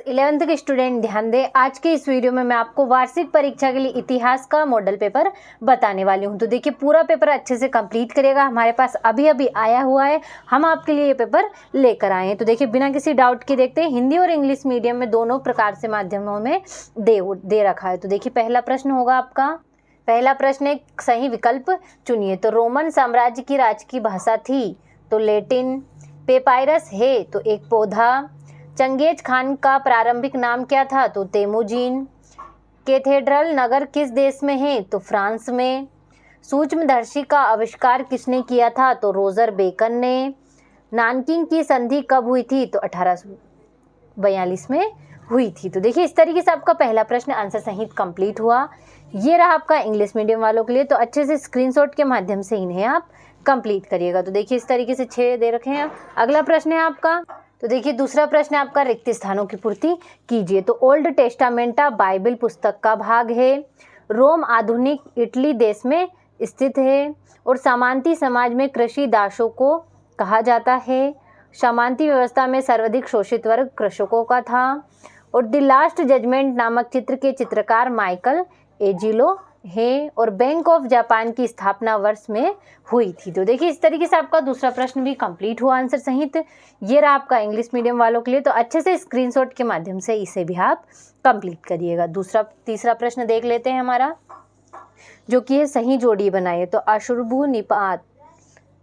11th के student ध्यान दें, आज के इस वीडियो में मैं आपको वार्षिक परीक्षा के लिए इतिहास का मॉडल पेपर बताने वाली हूं। तो देखिए पूरा पेपर अच्छे से कंप्लीट करिएगा। हमारे पास अभी अभी आया हुआ है, हम आपके लिए ये पेपर लेकर आए हैं। तो देखिए बिना किसी डाउट के देखते हैं, हिंदी और इंग्लिश मीडियम में दोनों प्रकार से माध्यमों में दे रखा है। तो देखिए पहला प्रश्न होगा आपका, पहला प्रश्न एक सही विकल्प चुनिए। तो रोमन साम्राज्य की राजकीय भाषा थी तो लैटिन। पेपायरस है तो एक पौधा। चंगेज खान का प्रारंभिक नाम क्या था तो तेमुजीन। कैथेड्रल नगर किस देश में है तो फ्रांस में। सूक्ष्मदर्शी का आविष्कार किसने किया था तो रोजर बेकन ने। नानकिंग की संधि कब हुई थी तो 1842 में हुई थी। तो देखिए इस तरीके से आपका पहला प्रश्न आंसर सहित कंप्लीट हुआ। ये रहा आपका इंग्लिश मीडियम वालों के लिए। तो अच्छे से स्क्रीनशॉट के माध्यम से इन्हें आप कंप्लीट करिएगा। तो देखिए इस तरीके से 6 दे रखे हैं। अगला प्रश्न है आपका, तो देखिए दूसरा प्रश्न है आपका, रिक्त स्थानों की पूर्ति कीजिए। तो ओल्ड टेस्टामेंटा बाइबल पुस्तक का भाग है। रोम आधुनिक इटली देश में स्थित है और सामंती समाज में कृषि दासों को कहा जाता है। सामंती व्यवस्था में सर्वाधिक शोषित वर्ग कृषकों का था। और द लास्ट जजमेंट नामक चित्र के चित्रकार माइकल एंजिलो है। और बैंक ऑफ जापान की स्थापना वर्ष में हुई थी। तो देखिए इस तरीके से आपका दूसरा प्रश्न भी कंप्लीट हुआ आंसर सहित। ये रहा आपका इंग्लिश मीडियम वालों के लिए। तो अच्छे से स्क्रीनशॉट के माध्यम से इसे भी आप कंप्लीट करिएगा। तीसरा प्रश्न देख लेते हैं हमारा, जो कि है सही जोड़ी बनाइए। तो अशुरभु निपात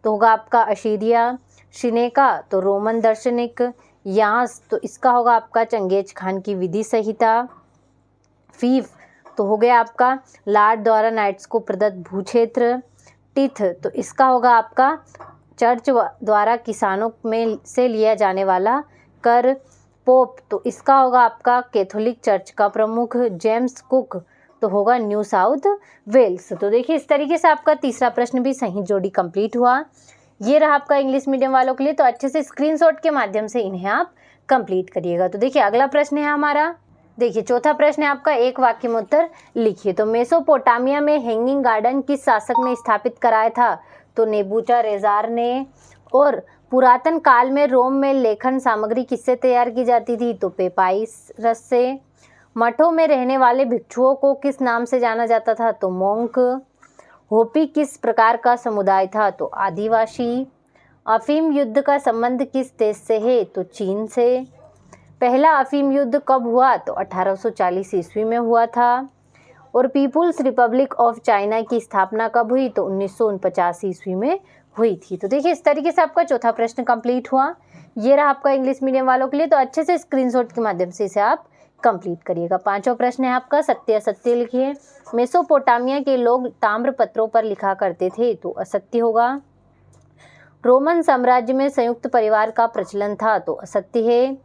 तो होगा आपका अशीरिया। शिनेका तो रोमन दार्शनिक। यास तो इसका होगा आपका चंगेज खान की विधि संहिता। फीफ तो हो गया आपका लॉर्ड द्वारा नाइट्स को प्रदत्त भूक्षेत्र। टिथ तो इसका होगा आपका चर्च द्वारा किसानों में से लिया जाने वाला कर। पोप तो इसका होगा आपका कैथोलिक चर्च का प्रमुख। जेम्स कुक तो होगा न्यू साउथ वेल्स। तो देखिए इस तरीके से आपका तीसरा प्रश्न भी सही जोड़ी कंप्लीट हुआ। ये रहा आपका इंग्लिश मीडियम वालों के लिए। तो अच्छे से स्क्रीनशॉट के माध्यम से इन्हें आप कंप्लीट करिएगा। तो देखिए अगला प्रश्न है हमारा, देखिए चौथा प्रश्न है आपका, एक वाक्य में उत्तर लिखिए। तो मेसोपोटामिया में हैंगिंग गार्डन किस शासक ने स्थापित कराया था तो नेबूचारेजार ने। और पुरातन काल में रोम में लेखन सामग्री किससे तैयार की जाती थी तो पेपायरस से। मठों में रहने वाले भिक्षुओं को किस नाम से जाना जाता था तो मोंक। होपी किस प्रकार का समुदाय था तो आदिवासी। अफीम युद्ध का संबंध किस देश से है तो चीन से। पहला अफीम युद्ध कब हुआ तो 1840 ईस्वी में हुआ था। और पीपुल्स रिपब्लिक ऑफ चाइना की स्थापना कब हुई तो 1949 ईस्वी में हुई थी। तो देखिए इस तरीके से आपका चौथा प्रश्न कंप्लीट हुआ। ये रहा आपका इंग्लिश मीडियम वालों के लिए। तो अच्छे से स्क्रीनशॉट के माध्यम से इसे आप कंप्लीट करिएगा। पांचवा प्रश्न है आपका, सत्य असत्य लिखिए। मेसोपोटामिया के लोग ताम्र पत्रों पर लिखा करते थे तो असत्य होगा। रोमन साम्राज्य में संयुक्त परिवार का प्रचलन था तो असत्य है।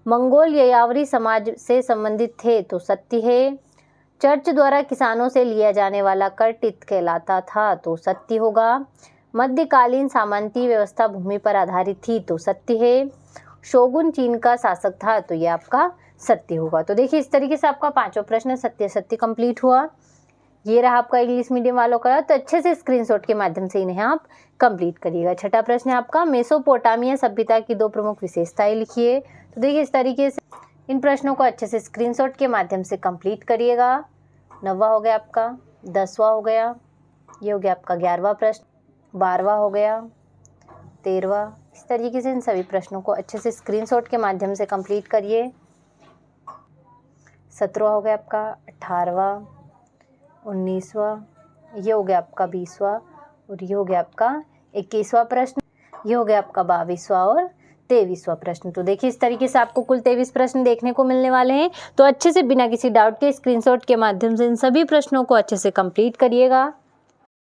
मंगोल यायावरी समाज से संबंधित थे तो सत्य है। चर्च द्वारा किसानों से लिया जाने वाला कर टिथ कहलाता था तो सत्य होगा। मध्यकालीन सामंती व्यवस्था भूमि पर आधारित थी तो सत्य है। शोगुन चीन का शासक था तो ये आपका सत्य होगा। तो देखिए इस तरीके से आपका पांचों प्रश्न सत्य सत्य कंप्लीट हुआ। ये रहा आपका इंग्लिश मीडियम वालों का। तो अच्छे से स्क्रीनशॉट के माध्यम से इन्हें आप कंप्लीट करिएगा। छठा प्रश्न है आपका, मेसोपोटामिया सभ्यता की 2 प्रमुख विशेषताएं लिखिए। तो देखिए इस तरीके से इन प्रश्नों को अच्छे से स्क्रीनशॉट के माध्यम से कंप्लीट करिएगा। 9वां हो गया आपका, 10वां हो गया, ये हो गया आपका 11वां प्रश्न, 12वां हो गया, 13वां। इस तरीके से इन सभी प्रश्नों को अच्छे से स्क्रीनशॉट के माध्यम से कंप्लीट करिए। 17वां हो गया आपका, 18वां, 19वां, ये हो गया आपका 20वां और ये हो गया आपका 21वां प्रश्न, ये हो गया आपका 22वां और 23वां प्रश्न। तो देखिए इस तरीके से आपको कुल 23 प्रश्न देखने को मिलने वाले हैं। तो अच्छे से बिना किसी डाउट के स्क्रीनशॉट के माध्यम से इन सभी प्रश्नों को अच्छे से कंप्लीट करिएगा।